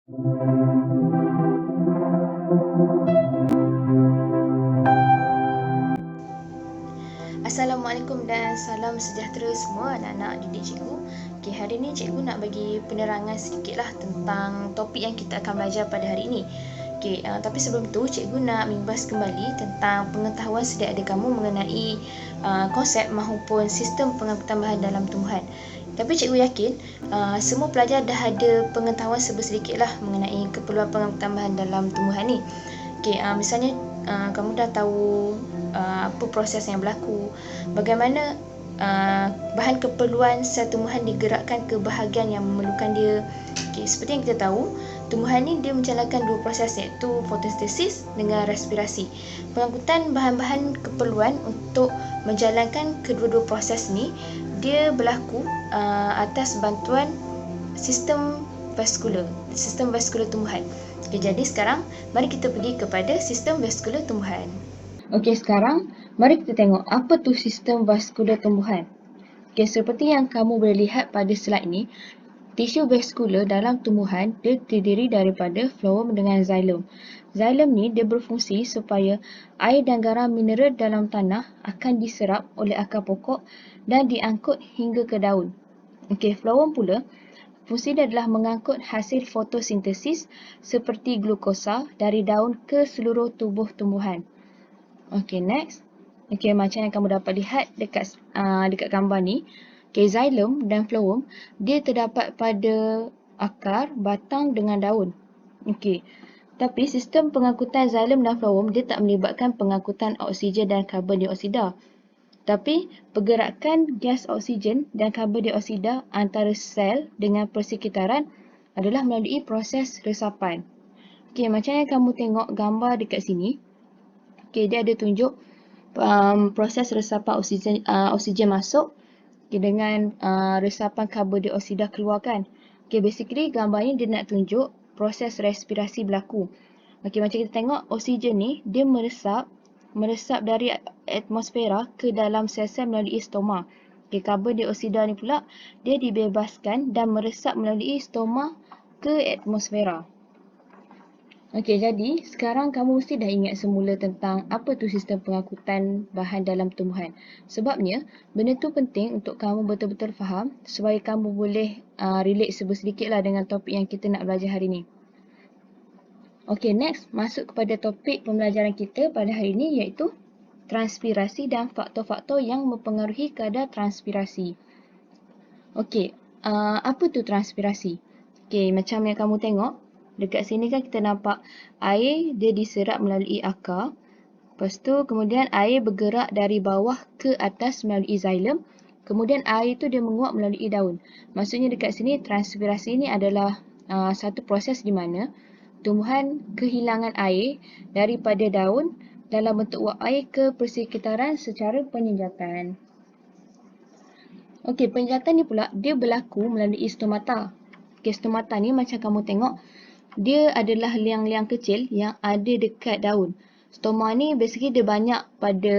Assalamualaikum dan salam sejahtera semua anak-anak didik cikgu. Okay, hari ini cikgu nak bagi penerangan sedikitlah tentang topik yang kita akan belajar pada hari ini. Okay, tapi sebelum tu cikgu nak membahas kembali tentang pengetahuan sedia ada kamu mengenai konsep maupun sistem pengangkutan bahan dalam tumbuhan. Tapi cikgu yakin semua pelajar dah ada pengetahuan sedikitlah mengenai keperluan pengangkutan bahan dalam tumbuhan ni. Okay, misalnya kamu dah tahu apa proses yang berlaku, bagaimana bahan keperluan sel tumbuhan digerakkan ke bahagian yang memerlukan dia. Okay, seperti yang kita tahu, tumbuhan ni dia menjalankan dua proses iaitu fotosintesis dengan respirasi. Pengangkutan bahan-bahan keperluan untuk menjalankan kedua-dua proses ni dia berlaku atas bantuan sistem vaskular tumbuhan. Okay, jadi sekarang mari kita pergi kepada sistem vaskular tumbuhan. Okey, sekarang mari kita tengok apa tu sistem vaskular tumbuhan. Okey, seperti yang kamu boleh lihat pada slide ni, tisu vaskular dalam tumbuhan dia terdiri daripada floem dengan xilem. Xilem ni dia berfungsi supaya air dan garam mineral dalam tanah akan diserap oleh akar pokok dan diangkut hingga ke daun. Okey, floem pula fungsi dia adalah mengangkut hasil fotosintesis seperti glukosa dari daun ke seluruh tubuh tumbuhan. Okey, next. Okey, macam yang kamu dapat lihat dekat gambar ni. Okey, xilem dan floem dia terdapat pada akar, batang dengan daun. Okey. Tapi sistem pengangkutan xilem dan floem dia tak melibatkan pengangkutan oksigen dan karbon dioksida. Tapi pergerakan gas oksigen dan karbon dioksida antara sel dengan persekitaran adalah melalui proses resapan. Okey, macam yang kamu tengok gambar dekat sini. Okey, dia ada tunjuk proses resapan oksigen masuk dengan resapan karbon dioksida keluarkan. Okey, basically gambar ni dia nak tunjuk proses respirasi berlaku. Okey, macam kita tengok oksigen ni dia meresap dari atmosfera ke dalam sel-sel melalui stoma. Okey, karbon dioksida ni pula dia dibebaskan dan meresap melalui stoma ke atmosfera. Okey, jadi sekarang kamu mesti dah ingat semula tentang apa tu sistem pengangkutan bahan dalam tumbuhan. Sebabnya, benda tu penting untuk kamu betul-betul faham supaya kamu boleh relate sedikitlah dengan topik yang kita nak belajar hari ni. Okey, next masuk kepada topik pembelajaran kita pada hari ini iaitu transpirasi dan faktor-faktor yang mempengaruhi kadar transpirasi. Okey, apa tu transpirasi? Okey, macam yang kamu tengok, dekat sini kan kita nampak air dia diserap melalui akar. Lepas tu kemudian air bergerak dari bawah ke atas melalui xilem. Kemudian air tu dia menguap melalui daun. Maksudnya dekat sini transpirasi ni adalah satu proses di mana tumbuhan kehilangan air daripada daun dalam bentuk uap air ke persekitaran secara penyenjatan. Okey, penyenjatan ni pula dia berlaku melalui stomata. Okey, stomata ni macam kamu tengok, dia adalah liang-liang kecil yang ada dekat daun. Stoma ni basically dia banyak pada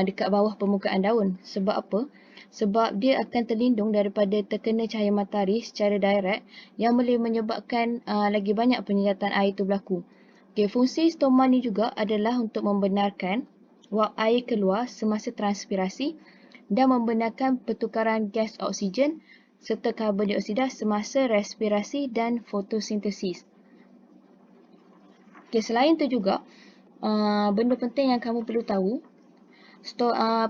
dekat bawah permukaan daun. Sebab apa? Sebab dia akan terlindung daripada terkena cahaya matahari secara direct yang boleh menyebabkan lagi banyak penyenjatan air itu berlaku. Okay, fungsi stoma ni juga adalah untuk membenarkan wap air keluar semasa transpirasi dan membenarkan pertukaran gas oksigen serta karbon dioksida semasa respirasi dan fotosintesis. Okay, selain itu juga, benda penting yang kamu perlu tahu,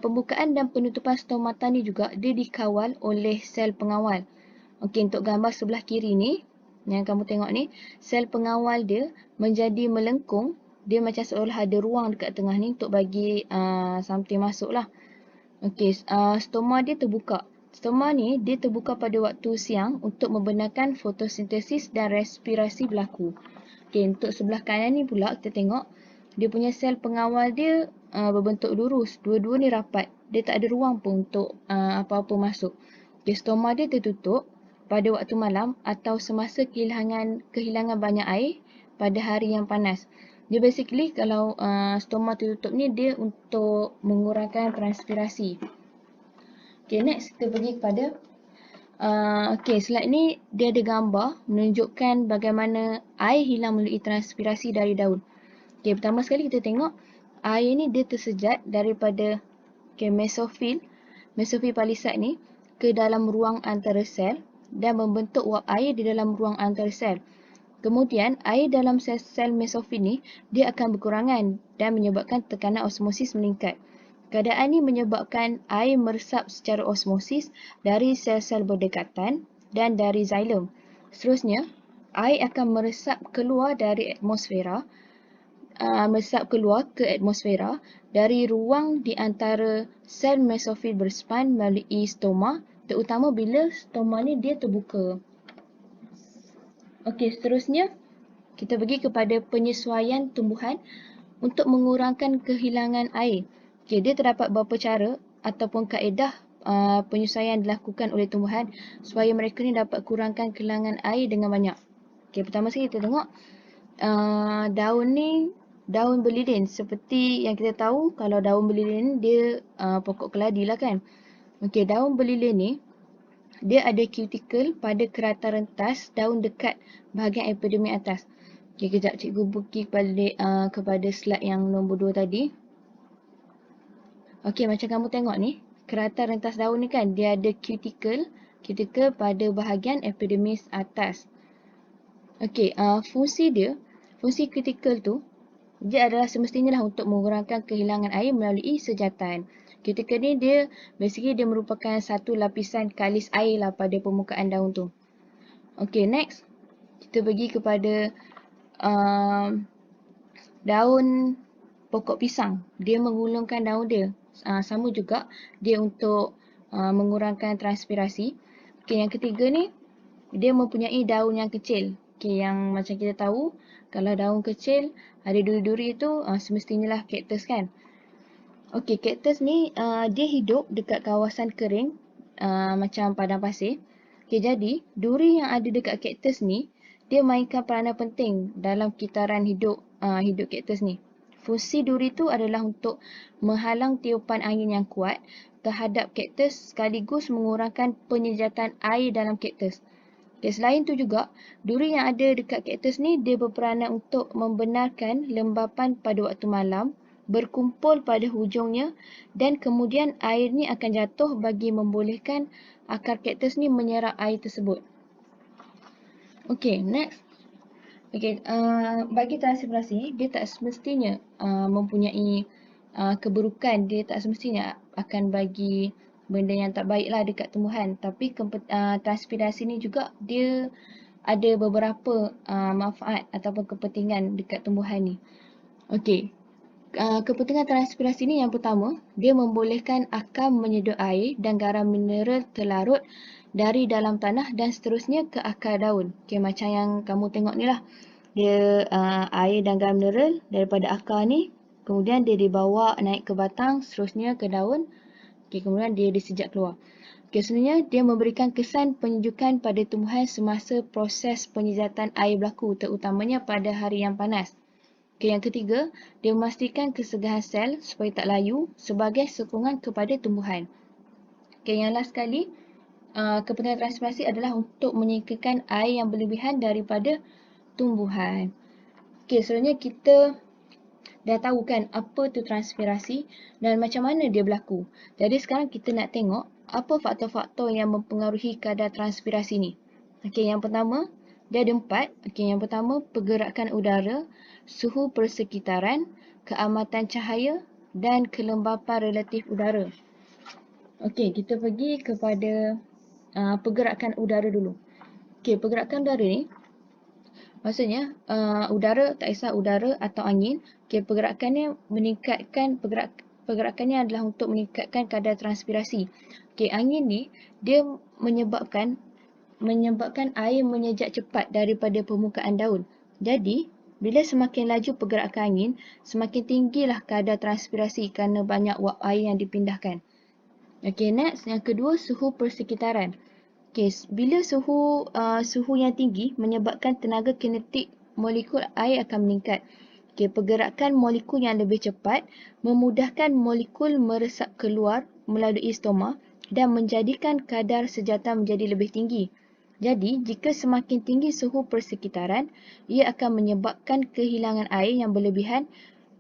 pembukaan dan penutupan stomata ni juga dia dikawal oleh sel pengawal. Okey, untuk gambar sebelah kiri ni, yang kamu tengok ni, sel pengawal dia menjadi melengkung, dia macam seolah ada ruang dekat tengah ni untuk bagi something masuk lah. Okey, stoma dia terbuka. Stoma ni dia terbuka pada waktu siang untuk membenarkan fotosintesis dan respirasi berlaku. Okey, untuk sebelah kanan ni pula kita tengok dia punya sel pengawal dia berbentuk lurus. Dua-dua ni rapat. Dia tak ada ruang pun untuk apa-apa masuk. Okey, stoma dia tertutup pada waktu malam atau semasa kehilangan banyak air pada hari yang panas. Dia basically kalau stoma tertutup ni dia untuk mengurangkan transpirasi. Okay, next kita pergi kepada Okey, slide ni dia ada gambar menunjukkan bagaimana air hilang melalui transpirasi dari daun. Okey, pertama sekali kita tengok air ni dia tersejat daripada mesofil palisad ni ke dalam ruang antara sel dan membentuk wap air di dalam ruang antara sel. Kemudian air dalam sel-sel mesofil ni dia akan berkurangan dan menyebabkan tekanan osmosis meningkat. Keadaan ini menyebabkan air meresap secara osmosis dari sel-sel berdekatan dan dari xilem. Seterusnya, air akan meresap keluar ke atmosfera dari ruang di antara sel mesofil berspan melalui stoma, terutama bila stoma ni dia terbuka. Okey, seterusnya kita pergi kepada penyesuaian tumbuhan untuk mengurangkan kehilangan air. Okay, dia terdapat beberapa cara ataupun kaedah penyesuaian dilakukan oleh tumbuhan supaya mereka ni dapat kurangkan kehilangan air dengan banyak. Okay, pertama sekali kita tengok daun ni, daun berlilin. Seperti yang kita tahu, kalau daun berlilin dia pokok keladi lah kan. Okay, daun berlilin ni dia ada cuticle pada kerata rentas daun dekat bahagian epidermis atas. Okay, kejap cikgu pergi kepada slide yang nombor 2 tadi. Okey, macam kamu tengok ni, kerata rentas daun ni kan, dia ada cuticle pada bahagian epidermis atas. Okey, fungsi cuticle tu, dia adalah semestinya lah untuk mengurangkan kehilangan air melalui sejatan. Cuticle ni dia merupakan satu lapisan kalis air lah pada permukaan daun tu. Okey, next kita pergi kepada daun pokok pisang. Dia menggulungkan daun dia. Sama juga dia untuk mengurangkan transpirasi. Okay, yang ketiga ni dia mempunyai daun yang kecil. Okay, yang macam kita tahu kalau daun kecil ada duri-duri tu semestinya lah kaktus kan. Okay, kaktus ni dia hidup dekat kawasan kering macam padang pasir. Okay, jadi duri yang ada dekat kaktus ni dia mainkan peranan penting dalam kitaran hidup kaktus ni. Fungsi duri tu adalah untuk menghalang tiupan angin yang kuat terhadap kaktus sekaligus mengurangkan penyejatan air dalam kaktus. Okay, selain tu juga, duri yang ada dekat kaktus ni dia berperanan untuk membenarkan lembapan pada waktu malam berkumpul pada hujungnya dan kemudian air ni akan jatuh bagi membolehkan akar kaktus ni menyerap air tersebut. Okay, next. Okay, bagi transpirasi, dia tak semestinya mempunyai keburukan. Dia tak semestinya akan bagi benda yang tak baik lah dekat tumbuhan. Tapi transpirasi ni juga dia ada beberapa manfaat ataupun kepentingan dekat tumbuhan ni. Okay, kepentingan transpirasi ni yang pertama, dia membolehkan akar menyedot air dan garam mineral terlarut dari dalam tanah dan seterusnya ke akar daun. Okay, macam yang kamu tengok ni lah. Dia air dan garam mineral daripada akar ni, kemudian dia dibawa naik ke batang, seterusnya ke daun. Okay, kemudian dia disejat keluar. Okay, sebenarnya dia memberikan kesan penyejukan pada tumbuhan semasa proses penyejatan air berlaku, terutamanya pada hari yang panas. Okay, yang ketiga, dia memastikan kesegahan sel supaya tak layu sebagai sokongan kepada tumbuhan. Okay, yang last sekali, kepentingan transpirasi adalah untuk menyingkirkan air yang berlebihan daripada tumbuhan. Okay, sebenarnya kita dah tahu kan apa tu transpirasi dan macam mana dia berlaku. Jadi sekarang kita nak tengok apa faktor-faktor yang mempengaruhi kadar transpirasi ni. Okay, yang pertama, dia ada 4. Okay, yang pertama, pergerakan udara, suhu persekitaran, keamatan cahaya dan kelembapan relatif udara. Okey, kita pergi kepada pergerakan udara dulu. Okey, pergerakan udara ni maksudnya udara, tak kisah udara atau angin. Okey, pergerakannya adalah untuk meningkatkan kadar transpirasi. Okey, angin ni dia menyebabkan air menyejat cepat daripada permukaan daun. Jadi, bila semakin laju pergerakan angin, semakin tinggilah kadar transpirasi kerana banyak wap air yang dipindahkan. Okay, next. Yang kedua, suhu persekitaran. Okay, bila suhu yang tinggi menyebabkan tenaga kinetik molekul air akan meningkat. Okay, pergerakan molekul yang lebih cepat memudahkan molekul meresap keluar melalui stoma dan menjadikan kadar sejata menjadi lebih tinggi. Jadi, jika semakin tinggi suhu persekitaran, ia akan menyebabkan kehilangan air yang berlebihan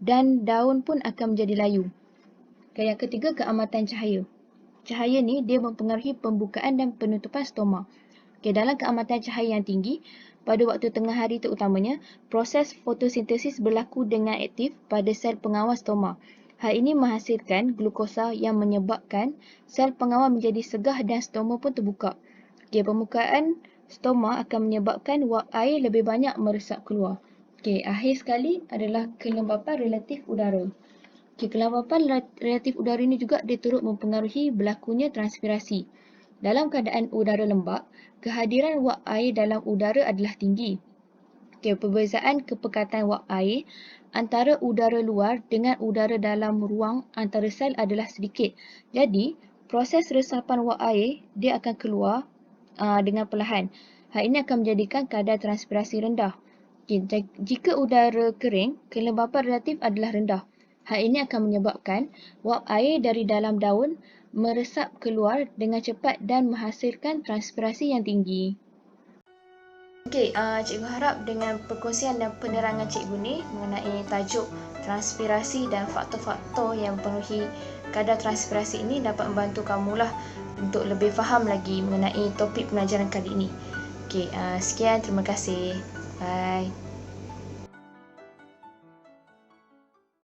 dan daun pun akan menjadi layu. Okay, yang ketiga, keamatan cahaya. Cahaya ni dia mempengaruhi pembukaan dan penutupan stoma. Okay, dalam keamatan cahaya yang tinggi, pada waktu tengah hari terutamanya, proses fotosintesis berlaku dengan aktif pada sel pengawal stoma. Hal ini menghasilkan glukosa yang menyebabkan sel pengawal menjadi segah dan stoma pun terbuka. Okay, pembukaan stoma akan menyebabkan wap air lebih banyak meresap keluar. Okay, akhir sekali adalah kelembapan relatif udara. Okay, kelembapan relatif udara ini juga dia turut mempengaruhi berlakunya transpirasi. Dalam keadaan udara lembap, kehadiran wap air dalam udara adalah tinggi. Okay, perbezaan kepekatan wap air antara udara luar dengan udara dalam ruang antara sel adalah sedikit. Jadi, proses resapan wap air dia akan keluar dengan perlahan. Hal ini akan menjadikan kadar transpirasi rendah. Okay, jika udara kering, kelembapan relatif adalah rendah. Hal ini akan menyebabkan wap air dari dalam daun meresap keluar dengan cepat dan menghasilkan transpirasi yang tinggi. Okey, cikgu harap dengan perkongsian dan penerangan cikgu ni mengenai tajuk transpirasi dan faktor-faktor yang mempengaruhi kadar transpirasi ini dapat membantu kamulah untuk lebih faham lagi mengenai topik pelajaran kali ini. Okey, sekian, terima kasih. Bye.